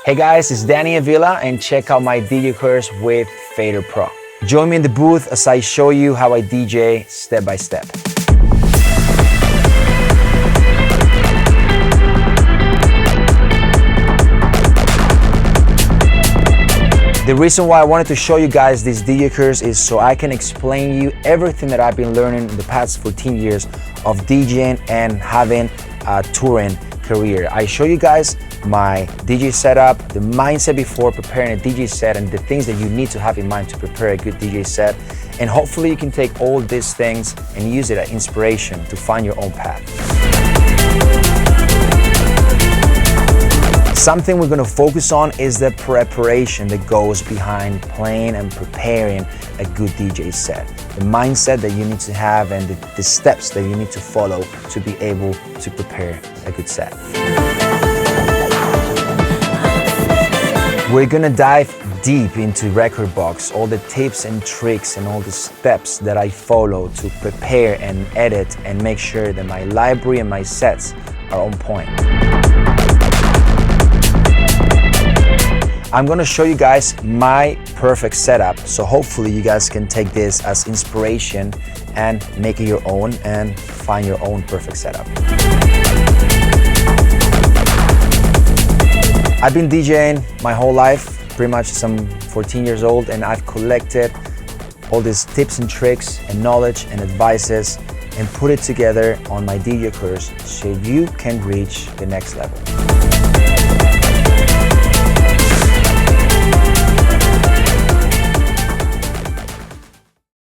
Hey guys, it's Danny Avila and check out my DJ course with FaderPro. Join me in the booth as I show you how I DJ step by step. The reason why I wanted to show you guys this DJ course is so I can explain you everything that I've been learning in the past 14 years of DJing and having a touring career. I show you guys my DJ setup, the mindset before preparing a DJ set, and the things that you need to have in mind to prepare a good DJ set. And hopefully you can take all these things and use it as inspiration to find your own path. Something we're going to focus on is the preparation that goes behind playing and preparing a good DJ set. The mindset that you need to have and the steps that you need to follow to be able to prepare a good set. We're going to dive deep into Rekordbox, all the tips and tricks and all the steps that I follow to prepare and edit and make sure that my library and my sets are on point. I'm gonna show you guys my perfect setup, so hopefully you guys can take this as inspiration and make it your own and find your own perfect setup. I've been DJing my whole life, pretty much since I'm 14 years old, and I've collected all these tips and tricks and knowledge and advices and put it together on my DJ course so you can reach the next level.